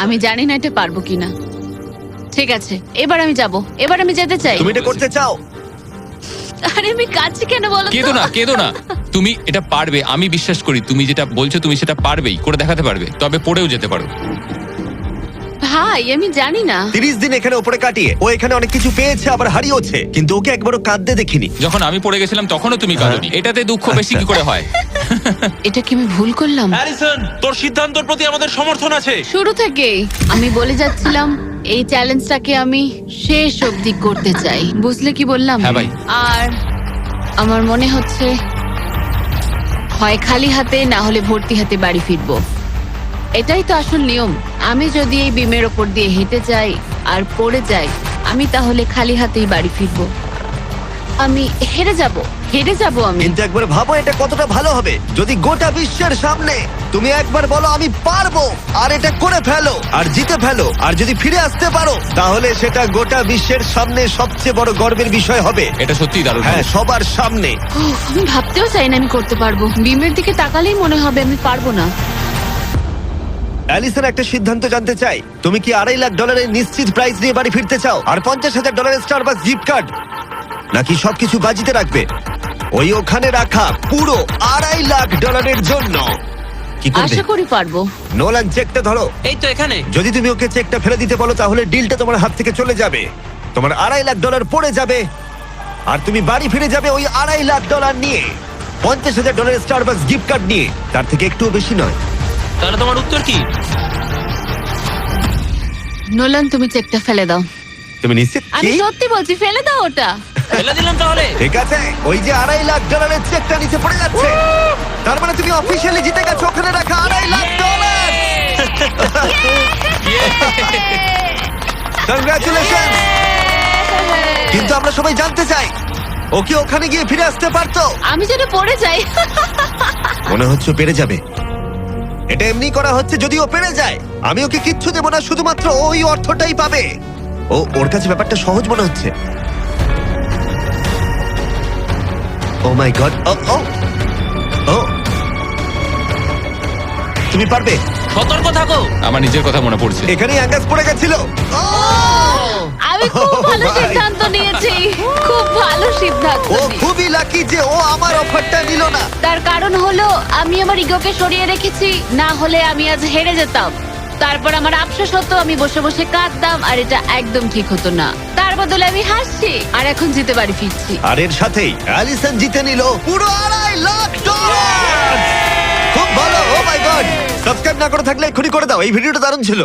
আমি জানি না এটা পারবো কিনা। ঠিক আছে, এবার আমি যাব, এবার আমি যেতে চাই। তুমি এটা করতে চাও? আরে আমি কাঁদছি কেন বলো তো? কেঁদো না, তুমি এটা পারবে, আমি বিশ্বাস করি। তুমি যেটা বলছো তুমি সেটা পারবেই, করে দেখাতে পারবে, তবে পড়েও যেতে পারো। ভাই আমি জানি না। 30 দিন এখানে উপরে কাটিয়ে ও এখানে অনেক কিছু পেয়েছে, আবার হারিয়েছে, কিন্তু ওকে একবারও কাঁদতে দেখিনি। যখন আমি পড়ে গেছিলাম তখনও তুমি কাঁদোনি। এটাতে দুঃখ বেশি কি করে হয়? এটা কি আমি ভুল করলাম? হ্যারিসন, তোর সিদ্ধান্তের প্রতি আমাদের সমর্থন আছে। শুরু থেকেই আমি বলে যাচ্ছিলাম এই চ্যালেঞ্জটাকে আমি শেষ অবধি করতে চাই। বুঝলে কি বললাম? হ্যাঁ ভাই। আর আমার মনে হচ্ছে হয় খালি হাতে না হলে ভর্তি হাতে বাড়ি ফিরবো। এটাই তো আসল নিয়ম। আমি যদি এই বিমের ওপর দিয়ে হেঁটে যাই আর পড়ে যাই, আমি তাহলে খালি হাতেই বাড়ি ফিরবো। আমি হেরে যাব আমি। কিন্তু একবার ভাবো এটা কতটা ভালো হবে যদি গোটা বিশ্বের সামনে তুমি একবার বলো আমি পারবো, আর এটা করে ফেলো আর জিতে ফেলো। আর যদি ফিরে আসতে পারো তাহলে সেটা গোটা বিশ্বের সামনে সবচেয়ে বড় গর্বের বিষয় হবে। এটা সত্যিই দারুণ। হ্যাঁ, সবার সামনে। উফ, আমি ভাবতেও চাই না আমি করতে পারবো। বিমের দিকে তাকালেই মনে হবে আমি পারবো না। অ্যালিসন একটা সিদ্ধান্ত জানতে চাই, তুমি কি $2.5 লাখ নিশ্চিত প্রাইজ নিয়ে বাড়ি ফিরতে চাও আর $50,000 স্টারবাকস গিফট কার্ড, নাকি সবকিছু বাজিতে রাখবে ওই ওখানে রাখা পুরো $2.5 লাখ জন্য? কি করবে? আশা করি পারবো। নোলান, চেকটা ধরো। এই তো এখানে। যদি তুমি ওকে চেকটা ফেলে দিতে বলো তাহলে ডিলটা তোমার হাত থেকে চলে যাবে, তোমার $2.5 লাখ পড়ে যাবে, আর তুমি বাড়ি ফিরে যাবে ওই $2.5 লাখ নিয়ে, $50,000 স্টারবাকস গিফট কার্ড নিয়ে। তার থেকে একটুও বেশি নয়। তাহলে তোমার উত্তর কি? নোলান তুমি চেকটা ফেলে দাও। তুমি নিশ্চিত? আমি কি? সত্যি বলছি, ফেলে দাও ওটা। ফেলে দিলাম তাহলে। ঠিক আছে, ওই যে $2.5 লাখ চেকটা নিচে পড়ে যাচ্ছে, তার মানে তুমি অফিসিয়ালি জিতে গেছো ওখানে রাখা $2.5 লাখ। কংগ্রাচুলেশন। কিন্তু আমরা সবাই জানতে চাই ও কি ওখানে গিয়ে ফিরে আসতে পারতো? আমি যেন পড়ে যাই। মনে হচ্ছে ও পেরে যাবে। এটা এমনি করা হচ্ছে যদি ও পেরে যায়। আমি ওকে কিচ্ছু দেবো না, শুধুমাত্র ওই অর্থটাই পাবে। ওর কাছে ব্যাপারটা সহজ মনে হচ্ছে। ও মাই গড। ও তুমি পারবে। সতর্ক থাকো। আমার নিজের কথা মনে পড়ছে। এখানেই অ্যাঙ্গাস পড়ে গেছিল। আমি খুব ভালো ভাই। সিদ্ধান্ত নিয়েছি, খুব ভালো সিদ্ধান্ত ও নিয়েছি। খুবই লাকি যে ও আমার অফারটা নিল না। তার কারণ হলো আমি আমার ইগোকে সরিয়ে রেখেছি, না হলে আমি আজ হেরে যেতাম। তারপর আমার আফসোস হতো, আমি বসে বসে কাঁদতাম, আর এটা একদম ঠিক হতো না। তার বদলে আমি হাসছি, আর এখন জিতে বাড়ি ফিরছি। আর এর সাথেই অ্যালিসন জিতে নিল পুরো $2.5 লাখ। খুব ভালো। ও মাই গড। সাবস্ক্রাইব না করে থাকলে এক্ষুনি করে দাও, এই ভিডিওটা দারুণ ছিল।